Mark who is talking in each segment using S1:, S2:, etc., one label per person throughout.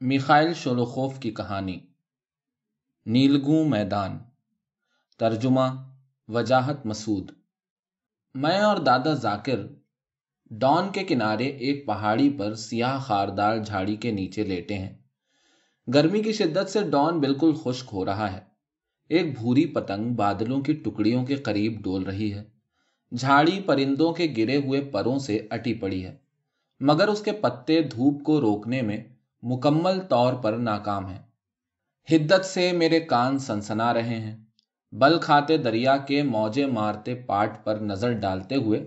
S1: Mikhail Sholokhov की कहानी नीलगू मैदान। तर्जुमा वजाहत मसूद। मैं और दादा जाकिर डॉन के किनारे एक पहाड़ी पर सियाह खारदार झाड़ी के नीचे लेटे हैं। गर्मी की शिद्दत से डॉन बिल्कुल खुश्क हो रहा है। एक भूरी पतंग बादलों की टुकड़ियों के करीब डोल रही है। झाड़ी परिंदों के गिरे हुए परों से अटी पड़ी है, मगर उसके पत्ते धूप को रोकने में मुकम्मल तौर पर नाकाम हैं। हिद्दत से मेरे कान सनसना रहे हैं। बल खाते दरिया के मौजे मारते पाट पर नजर डालते हुए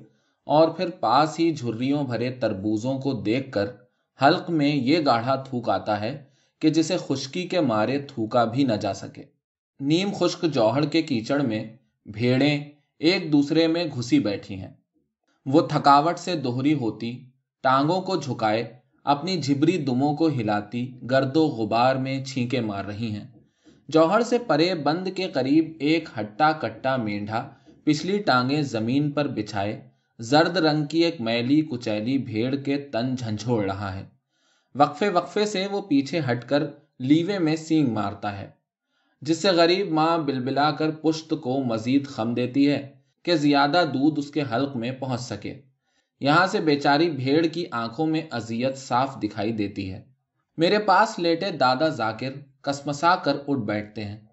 S1: और फिर पास ही झुर्रियों भरे तरबूजों को देखकर हल्क में ये गाढ़ा थूक आता है कि जिसे खुश्की के मारे थूका भी न जा सके। नीम खुश्क जौहड़ के कीचड़ में भेड़ें एक दूसरे में घुसी बैठी हैं। वो थकावट से दोहरी होती, टांगों को झुकाए अपनी झिबरी दुमों को हिलाती गर्दो गुबार में छींके मार रही हैं। जौहर से परे बंद के करीब एक हट्टा कट्टा मेंढा पिछली टांगें जमीन पर बिछाए जर्द रंग की एक मैली कुचैली भेड़ के तन झंझोड़ रहा है। वक्फे वक्फे से वो पीछे हटकर लीवे में सींग मारता है, जिससे गरीब माँ बिलबिला कर पुश्त को मजीद खम देती है कि ज्यादा दूध उसके हल्क में पहुंच सके। यहां से बेचारी भेड़ की आंखों में अजियत साफ दिखाई देती है। मेरे पास लेटे दादा जाकिर कसमसा कर उठ बैठते हैं,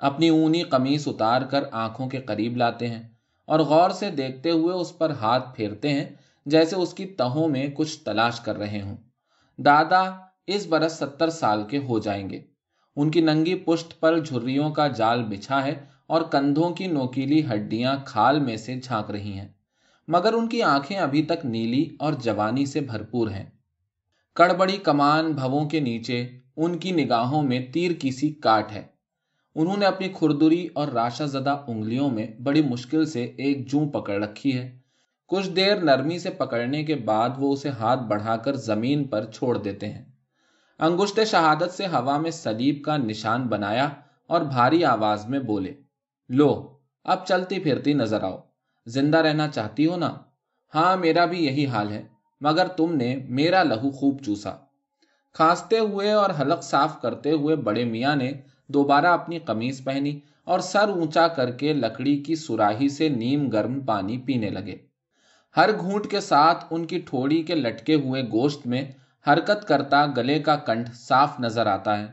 S1: अपनी ऊनी कमीज उतार कर आंखों के करीब लाते हैं और गौर से देखते हुए उस पर हाथ फेरते हैं, जैसे उसकी तहों में कुछ तलाश कर रहे हों। दादा इस बरस 70 साल के हो जाएंगे। उनकी नंगी पुश्त पर झुर्रियों का जाल बिछा है और कंधों की नोकीली हड्डियां खाल में से झांक रही हैं, मगर उनकी आंखें अभी तक नीली और जवानी से भरपूर हैं। कड़बड़ी कमान भवों के नीचे उनकी निगाहों में तीर की सी काट है। उन्होंने अपनी खुरदुरी और राशाजदा उंगलियों में बड़ी मुश्किल से एक जूं पकड़ रखी है। कुछ देर नरमी से पकड़ने के बाद वो उसे हाथ बढ़ाकर जमीन पर छोड़ देते हैं। अंगुष्टे शहादत से हवा में सलीब का निशान बनाया और भारी आवाज में बोले, लो अब चलती फिरती नजर आओ। जिंदा रहना चाहती हो ना? हाँ, मेरा भी यही हाल है, मगर तुमने मेरा लहू खूब चूसा। खांसते हुए और हलक साफ करते हुए बड़े मियाँ ने दोबारा अपनी कमीज पहनी और सर ऊंचा करके लकड़ी की सुराही से नीम गर्म पानी पीने लगे। हर घूंट के साथ उनकी ठोड़ी के लटके हुए गोश्त में हरकत करता गले का कंठ साफ नजर आता है।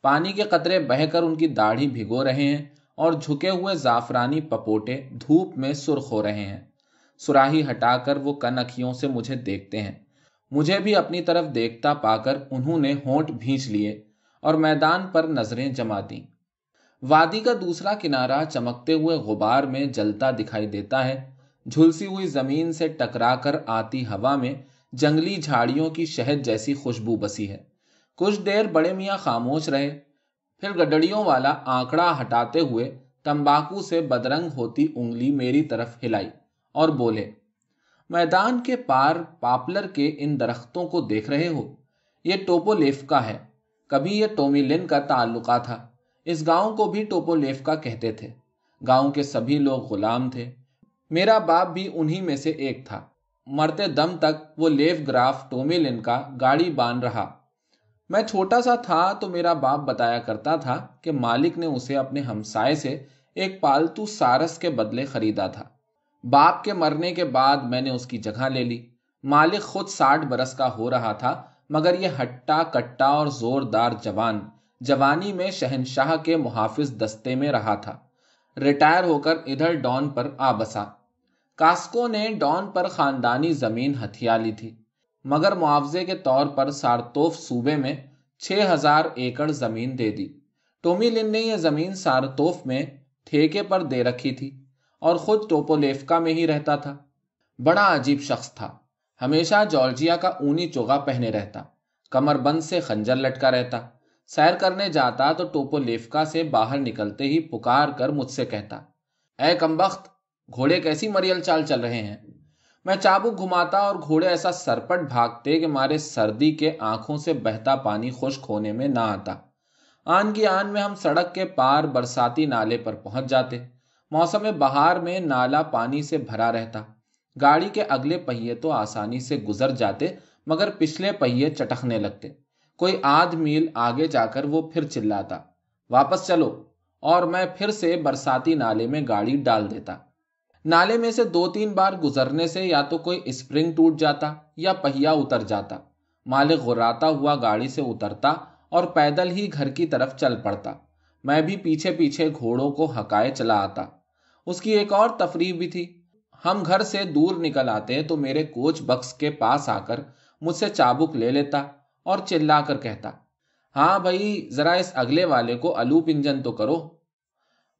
S1: पानी के कतरे बहकर उनकी दाढ़ी भिगो रहे हैं और झुके हुए जाफरानी पपोटे धूप में सुर्ख हो रहे हैं। सुराही हटाकर वो कनखियों से मुझे देखते हैं। मुझे भी अपनी तरफ देखता पाकर उन्होंने होंठ भींच लिए और मैदान पर नजरें जमा दी। वादी का दूसरा किनारा चमकते हुए गुबार में जलता दिखाई देता है। झुलसी हुई जमीन से टकराकर आती हवा में जंगली झाड़ियों की शहद जैसी खुशबू बसी है। कुछ देर बड़े मियाँ खामोश रहे, फिर गडड़ियों वाला आंकड़ा हटाते हुए तंबाकू से बदरंग होती उंगली मेरी तरफ हिलाई और बोले, मैदान के पार पापलर के इन दरख्तों को देख रहे हो? ये टोपोलेफ्का है। कभी ये टोमिलिन का ताल्लुका था। इस गांव को भी टोपोलेफ्का कहते थे। गांव के सभी लोग गुलाम थे। मेरा बाप भी उन्हीं में से एक था। मरते दम तक वो लेफ ग्राफ टोमिलिन का गाड़ी बांध रहा। मैं छोटा सा था तो मेरा बाप बताया करता था कि मालिक ने उसे अपने हमसाए से एक पालतू सारस के बदले खरीदा था। बाप के मरने के बाद मैंने उसकी जगह ले ली। मालिक खुद 60 बरस का हो रहा था, मगर यह हट्टा कट्टा और जोरदार जवान जवानी में शहनशाह के मुहाफिज दस्ते में रहा था। रिटायर होकर इधर डॉन पर आ बसा। कास्को ने डॉन पर खानदानी जमीन हथिया ली थी, मगर मुआवजे के तौर पर सारतोफ सूबे में 6000 एकड़ जमीन दे दी। टोमिलिन ने यह जमीन सारतोफ में ठेके पर दे रखी थी और खुद टोपोलेफ्का में ही रहता था। बड़ा अजीब शख्स था। हमेशा जॉर्जिया का ऊनी चोगा पहने रहता, कमरबंद से खंजर लटका रहता। सैर करने जाता तो टोपोलेफ्का से बाहर निकलते ही पुकार कर मुझसे कहता, ऐ कमबख्त, घोड़े कैसी मरियल चाल चल रहे हैं। मैं चाबुक घुमाता और घोड़े ऐसा सरपट भागते कि मारे सर्दी के आंखों से बहता पानी खुश्क होने में ना आता। आन की आन में हम सड़क के पार बरसाती नाले पर पहुंच जाते। मौसम बहार में नाला पानी से भरा रहता। गाड़ी के अगले पहिए तो आसानी से गुजर जाते, मगर पिछले पहिए चटकने लगते। کوئی آدھ میل آگے جا کر وہ پھر چلاتا، واپس چلو، اور میں پھر سے برساتی نالے میں گاڑی ڈال دیتا۔ نالے میں سے 2-3 بار گزرنے سے یا تو کوئی اسپرنگ ٹوٹ جاتا یا پہیا اتر جاتا۔ مالک غراتا ہوا گاڑی سے اترتا اور پیدل ہی گھر کی طرف چل پڑتا۔ میں بھی پیچھے پیچھے گھوڑوں کو ہکائے چلا آتا۔ اس کی ایک اور تفریح بھی تھی۔ ہم گھر سے دور نکل آتے تو میرے کوچ بکس کے پاس آ کر مجھ سے چابک لے لیتا اور چلا کر کہتا، ہاں بھائی ذرا اس اگلے والے کو الوپ انجن تو کرو۔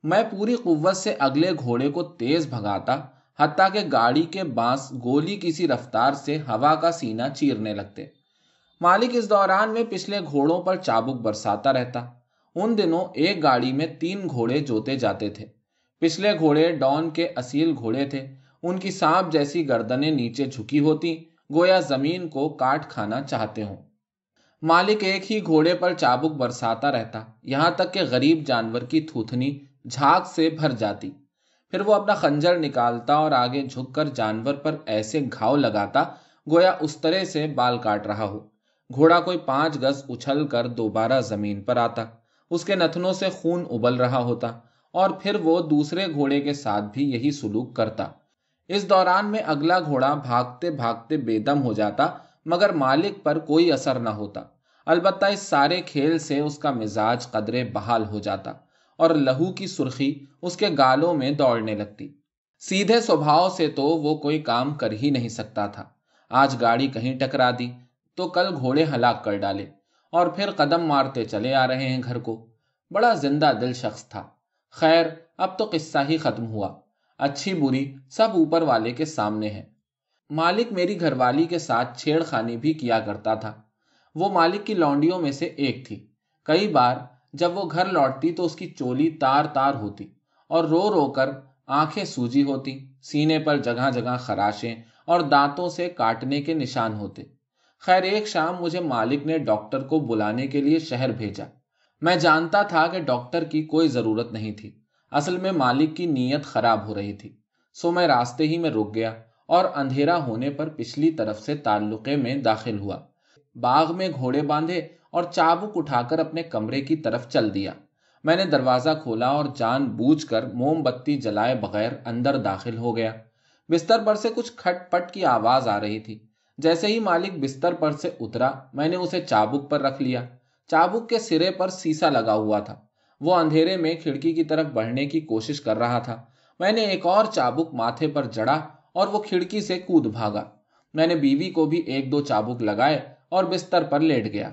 S1: میں پوری قوت سے اگلے گھوڑے کو تیز بھگاتا، حتیٰ کہ گاڑی کے بانس گولی کسی رفتار سے ہوا کا سینہ چیرنے لگتے۔ مالک اس دوران میں پچھلے گھوڑوں پر چابک برساتا رہتا۔ ان دنوں ایک گاڑی میں 3 گھوڑے جوتے جاتے تھے۔ پچھلے گھوڑے ڈان کے اصیل گھوڑے تھے۔ ان کی سانپ جیسی گردنیں نیچے جھکی ہوتی، گویا زمین کو کاٹ کھانا چاہتے ہوں۔ مالک ایک ہی گھوڑے پر چابک برساتا رہتا، یہاں تک کہ غریب جانور کی تھوتنی جھاگ سے بھر جاتی۔ پھر وہ اپنا خنجر نکالتا اور آگے جھک کر جانور پر ایسے گھاؤ لگاتا گویا اس طرح سے بال کاٹ رہا ہو۔ گھوڑا کوئی 5 گز اچھل کر دوبارہ زمین پر آتا، اس کے نتنوں سے خون ابل رہا ہوتا، اور پھر وہ دوسرے گھوڑے کے ساتھ بھی یہی سلوک کرتا۔ اس دوران میں اگلا گھوڑا بھاگتے بھاگتے بے دم ہو جاتا، مگر مالک پر کوئی اثر نہ ہوتا۔ البتہ اس سارے کھیل سے اس کا مزاج قدرے بحال ہو جاتا اور لہو کی سرخی اس کے گالوں میں دوڑنے لگتی۔ سیدھے سوبھاؤ سے تو وہ کوئی کام کر ہی نہیں سکتا تھا۔ آج گاڑی کہیں ٹکرا دی تو کل گھوڑے ہلاک کر ڈالے، اور پھر قدم مارتے چلے آ رہے ہیں گھر کو۔ بڑا زندہ دل شخص تھا۔ خیر اب تو قصہ ہی ختم ہوا، اچھی بری سب اوپر والے کے سامنے ہے۔ مالک میری گھر والی کے ساتھ چھیڑ خانی بھی کیا کرتا تھا۔ وہ مالک کی لونڈیوں میں سے ایک تھی۔ کئی بار جب وہ گھر لوٹتی تو اس کی چولی تار تار ہوتی اور رو رو کر آنکھیں سوجی ہوتی، سینے پر جگہ جگہ خراشیں اور دانتوں سے کاٹنے کے نشان ہوتے۔ خیر ایک شام مجھے مالک نے ڈاکٹر کو بلانے کے لیے شہر بھیجا۔ میں جانتا تھا کہ ڈاکٹر کی کوئی ضرورت نہیں تھی، اصل میں مالک کی نیت خراب ہو رہی تھی، سو میں راستے ہی میں رک گیا اور اندھیرا ہونے پر پچھلی طرف سے تعلقے میں داخل ہوا۔ باغ میں گھوڑے باندھے اور چابک اٹھا کر اپنے کمرے کی طرف چل دیا۔ میں نے دروازہ کھولا اور جان بوجھ کر موم بتی جلائے بغیر اندر داخل ہو گیا۔ بستر پر سے کچھ کھٹ پٹ کی آواز آ رہی تھی۔ جیسے ہی مالک بستر پر سے اترا میں نے اسے چابک پر رکھ لیا۔ چابک کے سرے پر سیسا لگا ہوا تھا۔ وہ اندھیرے میں کھڑکی کی طرف بڑھنے کی کوشش کر رہا تھا۔ میں نے ایک اور چابک ماتھے پر جڑا اور وہ کھڑکی سے کود بھاگا۔ میں نے بیوی کو بھی 1-2 چابک لگائے اور بستر پر لیٹ گیا۔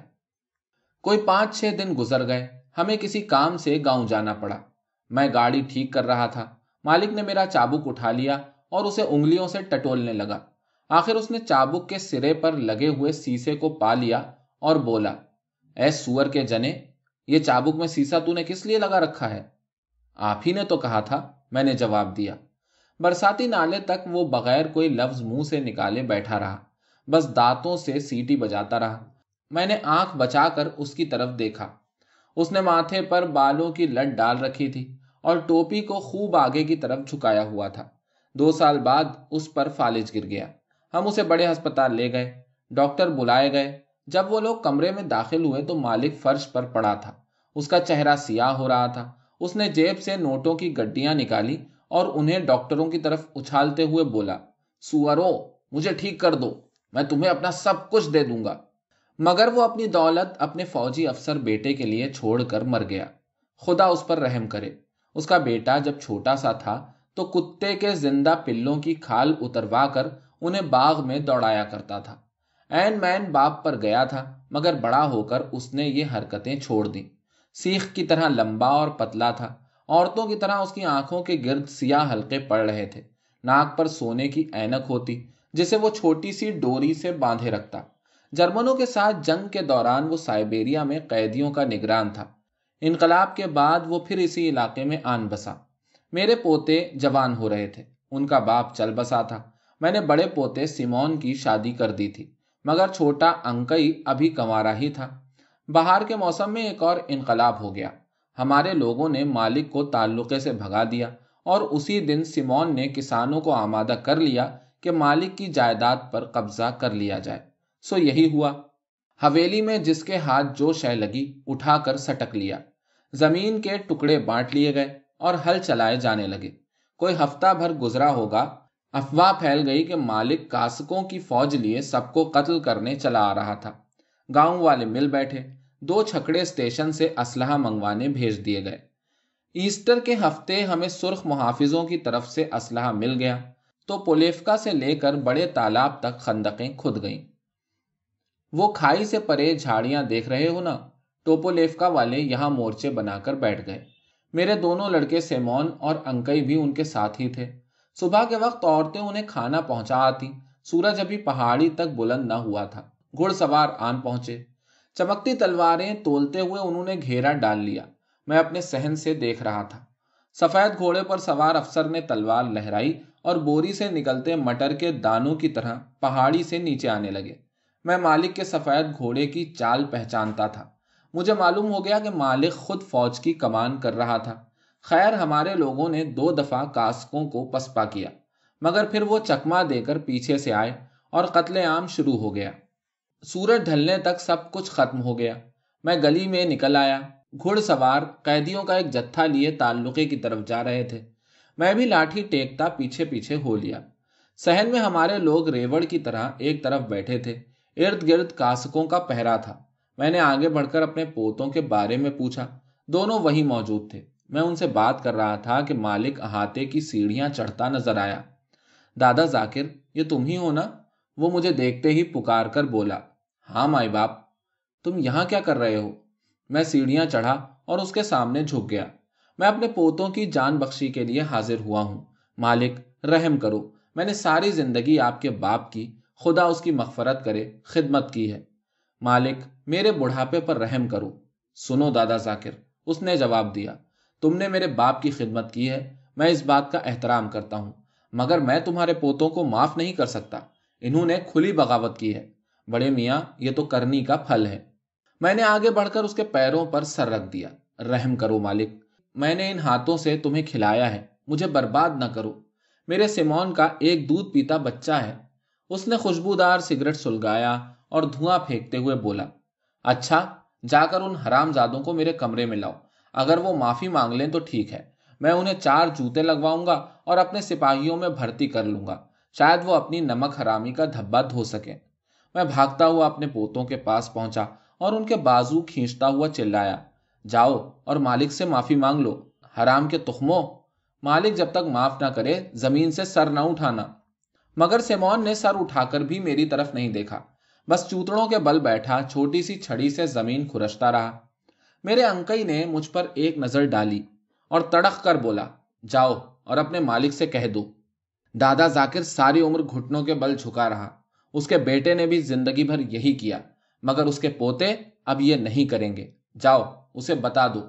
S1: کوئی 5-6 دن گزر گئے۔ ہمیں کسی کام سے گاؤں جانا پڑا۔ میں گاڑی ٹھیک کر رہا تھا۔ مالک نے میرا چابک اٹھا لیا اور اسے انگلیوں سے ٹٹولنے لگا۔ آخر اس نے چابک کے سرے پر لگے ہوئے سیسے کو پا لیا اور بولا، اے سور کے جنے، یہ چابک میں سیسا تو نے کس لیے لگا رکھا ہے؟ آپ ہی نے تو کہا تھا، میں نے جواب دیا۔ برساتی نالے تک وہ بغیر کوئی لفظ منہ سے نکالے بیٹھا رہا، بس دانتوں سے سیٹی بجاتا رہا۔ میں نے آنکھ بچا کر اس کی طرف دیکھا۔ اس نے ماتھے پر بالوں کی لٹ ڈال رکھی تھی اور ٹوپی کو خوب آگے کی طرف جھکایا ہوا تھا۔ 2 سال بعد اس پر فالج گر گیا۔ ہم اسے بڑے ہسپتال لے گئے، ڈاکٹر بلائے گئے۔ جب وہ لوگ کمرے میں داخل ہوئے تو مالک فرش پر پڑا تھا۔ اس کا چہرہ سیاہ ہو رہا تھا۔ اس نے جیب سے نوٹوں کی گڈیاں نکالی اور انہیں ڈاکٹروں کی طرف اچھالتے ہوئے بولا، سورو، مجھے ٹھیک کر دو، میں تمہیں اپنا سب کچھ دے دوں گا۔ مگر وہ اپنی دولت اپنے فوجی افسر بیٹے کے لیے چھوڑ کر مر گیا۔ خدا اس پر رحم کرے۔ اس کا بیٹا جب چھوٹا سا تھا تو کتے کے زندہ پلوں کی کھال اتروا کر انہیں باغ میں دوڑایا کرتا تھا۔ عین مین باپ پر گیا تھا، مگر بڑا ہو کر اس نے یہ حرکتیں چھوڑ دیں۔ سیخ کی طرح لمبا اور پتلا تھا۔ عورتوں کی طرح اس کی آنکھوں کے گرد سیاہ حلقے پڑ رہے تھے۔ ناک پر سونے کی اینک ہوتی جسے وہ چھوٹی سی ڈوری سے باندھے رکھتا۔ جرمنوں کے ساتھ جنگ کے دوران وہ سائبیریا میں قیدیوں کا نگران تھا۔ انقلاب کے بعد وہ پھر اسی علاقے میں آن بسا۔ میرے پوتے جوان ہو رہے تھے، ان کا باپ چل بسا تھا۔ میں نے بڑے پوتے سیمون کی شادی کر دی تھی، مگر چھوٹا انکئی ابھی کنوارا ہی تھا۔ بہار کے موسم میں ایک اور انقلاب ہو گیا۔ ہمارے لوگوں نے مالک کو تعلقے سے بھگا دیا اور اسی دن سیمون نے کسانوں کو آمادہ کر لیا کہ مالک کی جائیداد پر قبضہ کر لیا جائے۔ سو یہی ہوا۔ حویلی میں جس کے ہاتھ جو شے لگی اٹھا کر سٹک لیا، زمین کے ٹکڑے بانٹ لیے گئے اور ہل چلائے جانے لگے۔ کوئی ہفتہ بھر گزرا ہوگا، افواہ پھیل گئی کہ مالک کاسکوں کی فوج لیے سب کو قتل کرنے چلا آ رہا تھا۔ گاؤں والے مل بیٹھے، 2 چھکڑے اسٹیشن سے اسلحہ منگوانے بھیج دیے گئے۔ ایسٹر کے ہفتے ہمیں سرخ محافظوں کی طرف سے اسلحہ مل گیا تو پولیفکا سے لے کر بڑے تالاب تک خندقیں کھد گئیں۔ وہ کھائی سے پرے جھاڑیاں دیکھ رہے ہو نا، ٹوپولیفکا والے یہاں مورچے بنا کر بیٹھ گئے۔ میرے دونوں لڑکے سیمون اور انکئی بھی ان کے ساتھ ہی تھے۔ صبح کے وقت عورتیں انہیں کھانا پہنچا آتی، سورج ابھی پہاڑی تک بلند نہ ہوا تھا۔ گھڑ سوار آن پہنچے، چمکتی تلواریں تولتے ہوئے انہوں نے گھیرا ڈال لیا۔ میں اپنے صحن سے دیکھ رہا تھا۔ سفید گھوڑے پر سوار افسر نے تلوار لہرائی اور بوری سے نکلتے مٹر کے دانوں کی طرح پہاڑی سے نیچے آنے لگے۔ میں مالک کے سفید گھوڑے کی چال پہچانتا تھا۔ مجھے معلوم ہو گیا کہ مالک خود فوج کی کمان کر رہا تھا۔ خیر، ہمارے لوگوں نے 2 دفعہ کاسکوں کو پسپا کیا، مگر پھر وہ چکما دے کر پیچھے سے آئے اور قتل عام شروع ہو گیا۔ سورج ڈھلنے تک سب کچھ ختم ہو گیا۔ میں گلی میں نکل آیا۔ گھڑ سوار قیدیوں کا ایک جتھا لیے تعلقے کی طرف جا رہے تھے۔ میں بھی لاٹھی ٹیکتا پیچھے پیچھے ہو لیا۔ صحن میں ہمارے لوگ ریوڑ کی طرح ایک طرف بیٹھے تھے، ارد گرد کاسکوں کا پہرا تھا۔ میں نے آگے بڑھ کر اپنے پوتوں کے بارے میں پوچھا۔ دونوں وہیں موجود تھے۔ میں ان سے بات کر رہا تھا کہ مالک احاطے کی سیڑھیاں چڑھتا نظر آیا۔ دادا ذاکر، یہ تم ہی ہو نا؟ وہ مجھے دیکھتے ہی پکار کر بولا۔ ہاں مائی باپ، تم یہاں کیا کر رہے ہو؟ میں سیڑھیاں چڑھا اور اس کے سامنے جھک گیا۔ میں اپنے پوتوں کی جان بخشی کے لیے حاضر ہوا ہوں۔ مالک، رحم کرو، میں نے ساری زندگی آپ کے باپ کی، خدا اس کی مغفرت کرے، خدمت کی ہے۔ مالک، میرے بڑھاپے پر رحم کرو۔ سنو دادا ذاکر، اس نے جواب دیا، تم نے میرے باپ کی خدمت کی ہے، میں اس بات کا احترام کرتا ہوں، مگر میں تمہارے پوتوں کو معاف نہیں کر سکتا۔ انہوں نے کھلی بغاوت کی ہے۔ بڑے میاں، یہ تو کرنی کا پھل ہے۔ میں نے آگے بڑھ کر اس کے پیروں پر سر رکھ دیا۔ رحم کرو مالک، میں نے ان ہاتھوں سے تمہیں کھلایا ہے، مجھے برباد نہ کرو۔ میرے سیمون کا ایک دودھ پیتا بچہ ہے۔ اس نے خوشبودار سگریٹ سلگایا اور دھواں پھینکتے ہوئے بولا، اچھا، جا کر ان حرام زادوں کو میرے کمرے میں لاؤ۔ اگر وہ معافی مانگ لیں تو ٹھیک ہے، میں انہیں 4 جوتے لگواؤں گا اور اپنے سپاہیوں میں بھرتی کر لوں گا، شاید وہ اپنی نمک حرامی کا دھبا دھو سکیں۔ میں بھاگتا ہوا اپنے پوتوں کے پاس پہنچا اور ان کے بازو کھینچتا ہوا چلایا، جاؤ اور مالک سے معافی مانگ لو، حرام کے تخموں، مالک جب تک معاف نہ کرے زمین سے سر نہ اٹھانا۔ مگر سیمون نے سر اٹھا کر بھی میری طرف نہیں دیکھا، بس چوتڑوں کے بل بیٹھا چھوٹی سی چھڑی سے زمین کھرچتا رہا۔ میرے انکئی نے مجھ پر ایک نظر ڈالی اور تڑق کر بولا، جاؤ اور اپنے مالک سے کہہ دو۔ دادا ذاکر ساری عمر گھٹنوں کے بل جھکا رہا۔ اس کے بیٹے نے بھی زندگی بھر یہی کیا، مگر اس کے پوتے اب یہ نہیں کریں گے۔ جاؤ، اسے بتا دو۔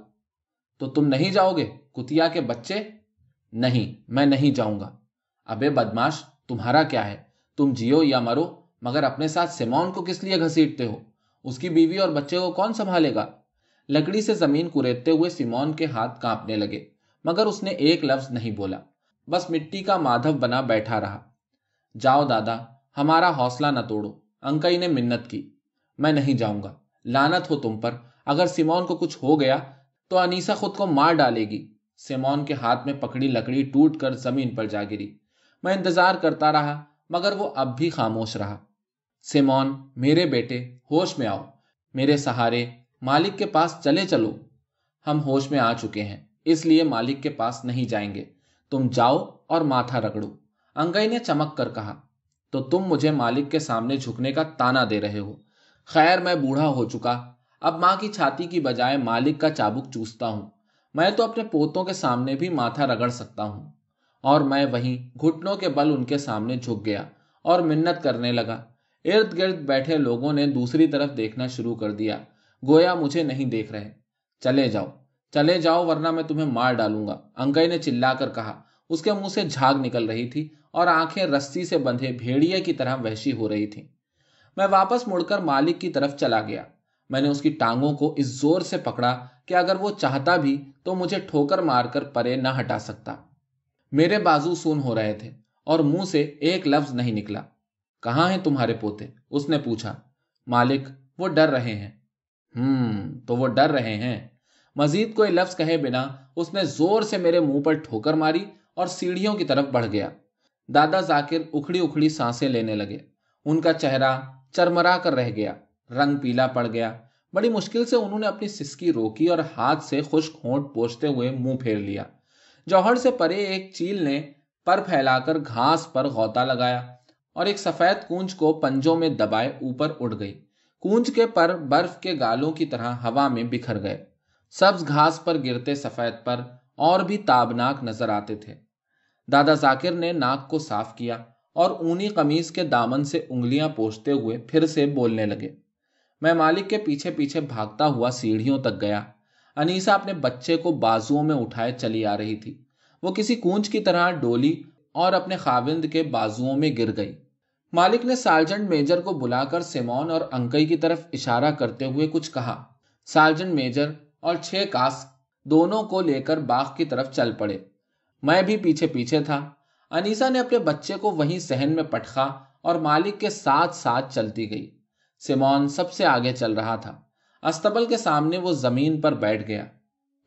S1: تو تم نہیں جاؤ گے، کتیا کے بچے؟ نہیں، میں نہیں جاؤں گا۔ ابے بدماش، تمہارا کیا ہے؟ تم جیو یا مرو، مگر اپنے ساتھ سیمون کو کس لیے گھسیٹتے ہو؟ اس کی بیوی اور بچے کو کون سنبھالے گا؟ لکڑی سے زمین کریدتے ہوئے سیمون کے ہاتھ کانپنے لگے، مگر اس نے ایک لفظ نہیں بولا، بس مٹی کا مادھو بنا بیٹھا رہا۔ جاؤ دادا، ہمارا حوصلہ نہ توڑو، انکئی نے منت کی۔ میں نہیں جاؤں گا، لعنت ہو تم پر، اگر سیمون کو کچھ ہو گیا تو انیسا خود کو مار ڈالے گی۔ سیمون کے ہاتھ میں پکڑی لکڑی ٹوٹ کر زمین پر جا گری۔ میں انتظار کرتا رہا، مگر وہ اب بھی خاموش رہا۔ سیمون، میرے بیٹے، ہوش میں آؤ، میرے سہارے، مالک کے پاس چلے چلو۔ ہم ہوش میں آ چکے ہیں، اس لیے مالک کے پاس نہیں جائیں گے، تم جاؤ اور ماتھا رگڑو۔ انگئی نے چمک کر کہا، تو تم مجھے مالک کے سامنے جھکنے کا تانا دے رہے ہو؟ خیر، میں بوڑھا ہو چکا، اب ماں کی چھاتی کی بجائے مالک کا چابک چوستا ہوں۔ میں تو اپنے پوتوں کے سامنے بھی ماتھا رگڑ سکتا ہوں۔ اور میں وہیں گھٹنوں کے بل ان کے سامنے جھک گیا اور منت کرنے لگا۔ ارد گرد بیٹھے لوگوں نے دوسری طرف دیکھنا شروع کر دیا، گویا مجھے نہیں دیکھ رہے۔ چلے جاؤ، چلے جاؤ، ورنہ میں تمہیں مار ڈالوں گا، انکئی نے چلا کر کہا۔ اس کے منہ سے جھاگ نکل رہی تھی اور آنکھیں رسی سے بندھے بھیڑیے کی طرح وحشی ہو رہی تھیں۔ میں واپس مڑ کر مالک کی طرف چلا گیا۔ میں نے اس کی ٹانگوں کو اس زور سے پکڑا کہ اگر وہ چاہتا بھی تو مجھے ٹھوکر مار کر پرے نہ ہٹا سکتا۔ میرے بازو سون ہو رہے تھے اور منہ سے ایک لفظ نہیں نکلا۔ کہاں ہیں تمہارے پوتے؟ اس نے پوچھا۔ مالک، वो डर रहे हैं। तो वो डर रहे हैं। मजीद कोई लफ्ज कहे बिना उसने जोर से मेरे मुंह पर ठोकर मारी और सीढ़ियों की तरफ बढ़ गया। दादा जाकिर उखड़ी उखड़ी सांसें लेने लगे। उनका चेहरा चरमरा कर रह गया, रंग पीला पड़ गया। बड़ी मुश्किल से उन्होंने अपनी सिसकी रोकी और हाथ से खुश्क होंठ पोंछते हुए मुंह फेर लिया। जौहर से परे एक चील ने पर फैलाकर घास पर गौता लगाया और एक सफेद कूंज को पंजों में दबाए ऊपर उड़ गई। कूंज के पर बर्फ के गालों की तरह हवा में बिखर गए। सब्ज घास पर गिरते सफेद पर और भी ताबनाक नजर आते थे। दादा जाकिर ने नाक को साफ किया और ऊनी कमीज के दामन से उंगलियां पोंछते हुए फिर से बोलने लगे। मैं मालिक के पीछे पीछे भागता हुआ सीढ़ियों तक गया। अनीसा अपने बच्चे को बाजुओं में उठाए चली आ रही थी। वो किसी कूंज की तरह डोली और अपने खाविंद के बाजुओं में गिर गई। मालिक ने सार्जेंट मेजर को बुलाकर सिमोन और अंकई की तरफ इशारा करते हुए कुछ कहा। सार्जेंट मेजर और 6 कास्क दोनों को लेकर बाग की तरफ चल पड़े। मैं भी पीछे पीछे था। अनीसा ने अपने बच्चे को वहीं सहन में पटखा और मालिक के साथ साथ चलती गई। सिमोन सबसे आगे चल रहा था। अस्तबल के सामने वो जमीन पर बैठ गया।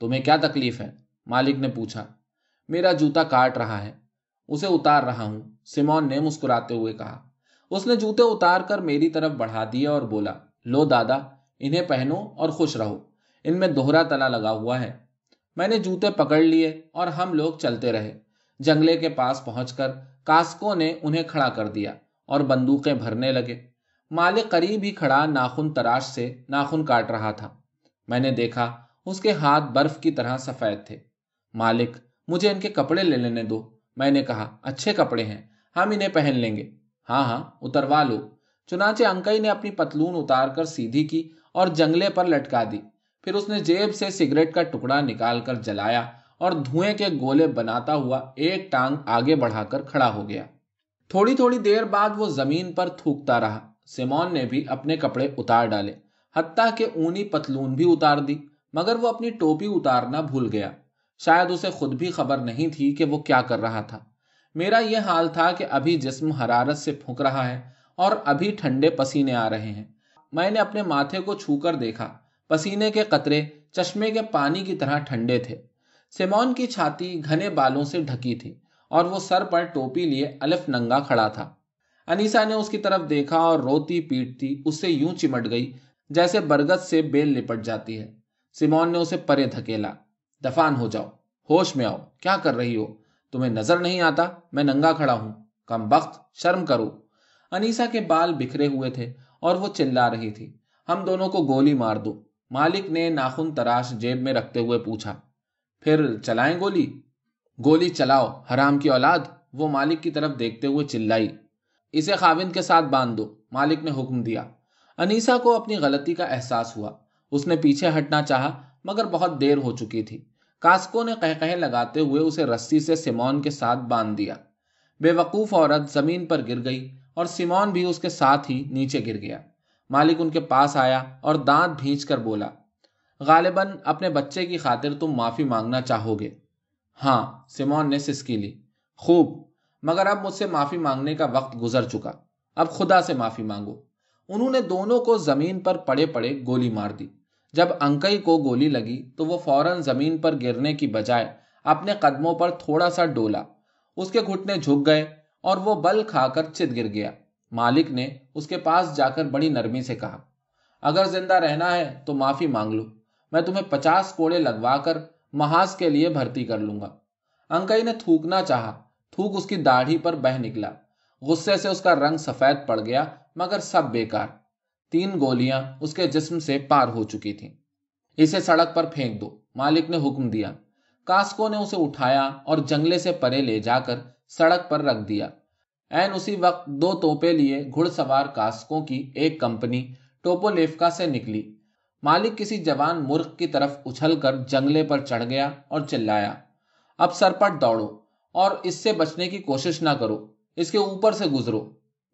S1: तुम्हें क्या तकलीफ है? मालिक ने पूछा। मेरा जूता काट रहा है, उसे उतार रहा हूं, सिमोन ने मुस्कुराते हुए कहा। उसने जूते उतार कर मेरी तरफ बढ़ा दिए और बोला, लो दादा, इन्हें पहनो और खुश रहो, इनमें दोहरा तला लगा हुआ है। मैंने जूते पकड़ लिए और हम लोग चलते रहे। जंगले के पास पहुंचकर कास्को ने उन्हें खड़ा कर दिया और बंदूकें भरने लगे। मालिक करीब ही खड़ा नाखून तराश से नाखून काट रहा था। मैंने देखा उसके हाथ बर्फ की तरह सफेद थे। मालिक, मुझे इनके कपड़े ले लेने दो, मैंने कहा। अच्छे कपड़े हैं, हम इन्हें पहन लेंगे। हाँ, उतरवा लो। चुनाचे अंकई ने अपनी पतलून उतार कर सीधी की और जंगले पर लटका दी। फिर उसने जेब से सिगरेट का टुकड़ा निकालकर जलाया और धुएं के गोले बनाता हुआ एक टांग आगे बढ़ाकर खड़ा हो गया। थोड़ी थोड़ी देर बाद वो जमीन पर थूकता रहा। सिमोन ने भी अपने कपड़े उतार डाले, हत्ता के ऊनी पतलून भी उतार दी, मगर वो अपनी टोपी उतारना भूल गया। शायद उसे खुद भी खबर नहीं थी कि वो क्या कर रहा था। मेरा यह हाल था कि अभी जिस्म हरारत से फूंक रहा है और अभी ठंडे पसीने आ रहे हैं। मैंने अपने माथे को छूकर देखा। पसीने के कतरे चश्मे के पानी की तरह ठंडे थे। सिमोन की छाती घने बालों से ढकी थी और वो सर पर टोपी लिए अलफ नंगा खड़ा था। अनीसा ने उसकी तरफ देखा और रोती पीटती उससे यूं चिमट गई जैसे बरगद से बेल लिपट जाती है। सिमोन ने उसे परे धकेला। दफान हो जाओ, होश में आओ, क्या कर रही हो? तुम्हें नजर नहीं आता मैं नंगा खड़ा हूं? कमबख्त, शर्म करो। अनीसा के बाल बिखरे हुए थे और वो चिल्ला रही थी, हम दोनों को गोली मार दो। मालिक ने नाखून तराश जेब में रखते हुए पूछा, फिर चलाएं गोली? गोली चलाओ हराम की औलाद, वो मालिक की तरफ देखते हुए चिल्लाई। इसे खाविंद के साथ बांध दो, मालिक ने हुक्म दिया। अनीसा को अपनी गलती का एहसास हुआ। उसने पीछे हटना चाहा, मगर बहुत देर हो चुकी थी। कास्को ने कहकहे लगाते हुए उसे रस्सी से सिमोन के साथ बांध दिया। बेवकूफ औरत जमीन पर गिर गई और सिमोन भी उसके साथ ही नीचे गिर गया। मालिक उनके पास आया और दांत भींच कर बोला, गालिबन अपने बच्चे की खातिर तुम माफी मांगना चाहोगे? हाँ, सिमोन ने सिसकी ली। खूब, मगर अब मुझसे माफी मांगने का वक्त गुजर चुका। अब खुदा से माफी मांगो। उन्होंने दोनों को जमीन पर पड़े पड़े गोली मार दी। जब अंकई को गोली लगी तो वो फौरन जमीन पर गिरने की बजाय अपने कदमों पर थोड़ा सा डोला। उसके घुटने झुक गए और वो बल खाकर चित गिर गया। मालिक ने उसके पास जाकर बड़ी नरमी से कहा, अगर जिंदा रहना है तो माफी मांग लो, मैं तुम्हें 50 कोड़े लगवाकर महाज के लिए भर्ती कर लूंगा। अंकई ने थूकना चाहा, थूक उसकी दाढ़ी पर बह निकला। गुस्से से उसका रंग सफेद पड़ गया, मगर सब बेकार। 3 गोलियां उसके जिस्म से पार हो चुकी थीं। इसे सड़क पर फेंक दो, मालिक ने हुक्म दिया। कास्को ने उसे उठाया और जंगले से परे ले जाकर सड़क पर रख दिया। ऐन उसी वक्त 2 तोपे लिए घुड़सवार कास्कों की एक कंपनी टोपोलेफ्का से निकली। मालिक किसी जवान मूर्ख की तरफ उछलकर जंगले पर चढ़ गया और चिल्लाया, अब सरपट दौड़ो और इससे बचने की कोशिश ना करो, इसके ऊपर से गुजरो।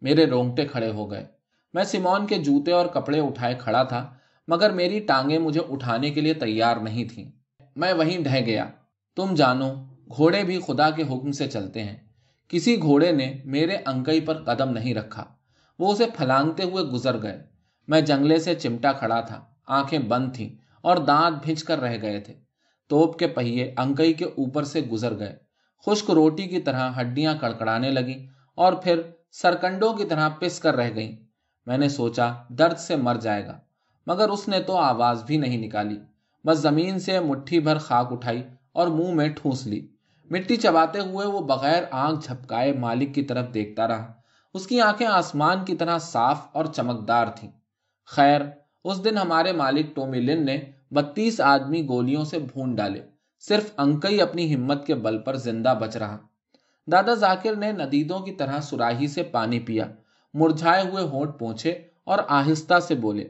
S1: मेरे रोंगटे खड़े हो गए। मैं सिमोन के जूते और कपड़े उठाए खड़ा था, मगर मेरी टांगें मुझे उठाने के लिए तैयार नहीं थीं। मैं वहीं ढह गया। तुम जानो, घोड़े भी खुदा के हुक्म से चलते हैं। किसी घोड़े ने मेरे अंकई पर कदम नहीं रखा। वो उसे फलांगते हुए गुजर गए। मैं जंगले से चिमटा खड़ा था, आंखें बंद थीं और दांत भिंच कर रह गए थे। तोप के पहिए अंकई के ऊपर से गुजर गए। खुश्क रोटी की तरह हड्डियां कड़कड़ाने लगी और फिर सरकंडों की तरह पिस कर रह गईं। मैंने सोचा दर्द से मर जाएगा, मगर उसने तो आवाज भी नहीं निकाली। बस जमीन से मुट्ठी भर खाक उठाई और मुंह में ठूंस ली। मिट्टी चबाते हुए वो बगैर आंख झपकाए मालिक की तरफ देखता रहा। उसकी आंखें आसमान की तरह साफ और चमकदार थीं। खैर, उस दिन हमारे मालिक टोमिलिन ने 32 आदमी गोलियों से भून डाले। सिर्फ अंकई अपनी हिम्मत के बल पर जिंदा बच रहा। दादा जाकिर ने नदीदों की तरह सुराही से पानी पिया, मुरझाए हुए होंठ पोंछे और आहिस्ता से बोले,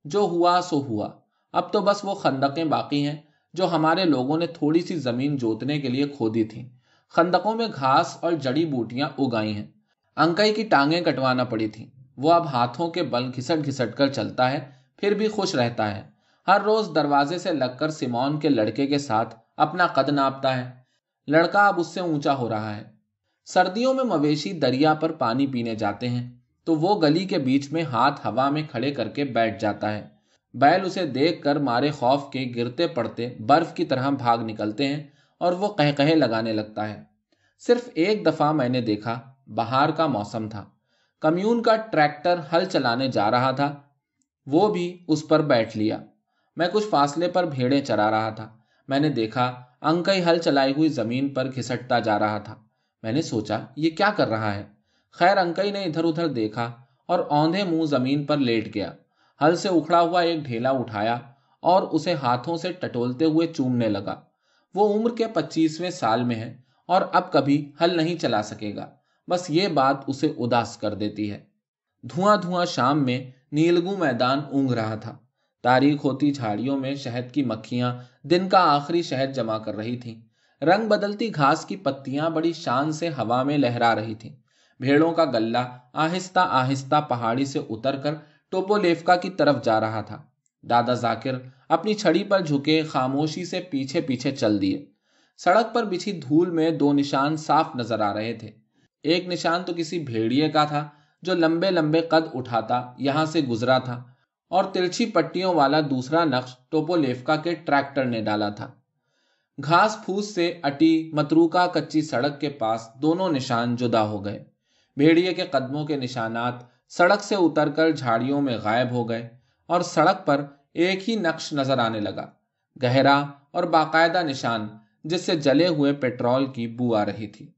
S1: जो हुआ सो हुआ। अब तो बस वो खंदकें बाकी हैं जो हमारे लोगों ने थोड़ी सी जमीन जोतने के लिए खोदी थी। खंदकों में घास और जड़ी बूटियां उगाई हैं। अंकई की टांगें कटवाना पड़ी थी। वो अब हाथों के बल घिसट घिसट कर चलता है, फिर भी खुश रहता है। हर रोज दरवाजे से लगकर सिमोन के लड़के के साथ अपना कद नापता है। लड़का अब उससे ऊंचा हो रहा है। सर्दियों में मवेशी दरिया पर पानी पीने जाते हैं तो वो गली के बीच में हाथ हवा में खड़े करके बैठ जाता है। बैल उसे देखकर मारे खौफ के गिरते पड़ते बर्फ की तरह भाग निकलते हैं और वो कहकहे लगाने लगता है। सिर्फ एक दफा मैंने देखा, बहार का मौसम था। कम्यून का ट्रैक्टर हल चलाने जा रहा था। वो भी उस पर बैठ लिया। मैं कुछ फासले पर भेड़ें चरा रहा था। मैंने देखा अंकई हल चलाई हुई जमीन पर घिसटता जा रहा था। मैंने सोचा ये क्या कर रहा है। खैर, अंकई ने इधर उधर देखा और औंधे मुंह जमीन पर लेट गया। हल से उखड़ा हुआ एक ढेला उठाया और उसे हाथों से टटोलते हुए चूमने लगा। वो उम्र के 25वें साल में है और अब कभी हल नहीं चला सकेगा। बस ये बात उसे उदास कर देती है। धुआं धुआं शाम में नीलगू मैदान ऊँघ रहा था। तारीख होती झाड़ियों में शहद की मक्खियां दिन का आखिरी शहद जमा कर रही थीं। रंग बदलती घास की पत्तियां बड़ी शान से हवा में लहरा रही थीं। भेड़ों का गल्ला आहिस्ता आहिस्ता पहाड़ी से उतरकर टोपोलेवका की तरफ जा रहा था। दादा जाकिर अपनी छड़ी पर झुके खामोशी से पीछे पीछे चल दिए। सड़क पर बिछी धूल में दो निशान साफ नजर आ रहे थे। एक निशान तो किसी भेड़िए का था जो लंबे लंबे कद उठाता यहां से गुजरा था, और तिरछी पट्टियों वाला दूसरा नक्श टोपोलेवका के ट्रैक्टर ने डाला था। घास फूस से अटी मतरूका कच्ची सड़क के पास दोनों निशान जुदा हो गए। भेड़िए के कदमों के निशानात सड़क से उतरकर झाड़ियों में गायब हो गए और सड़क पर एक ही नक्श नजर आने लगा, गहरा और बाकायदा निशान जिससे जले हुए पेट्रोल की बू आ रही थी।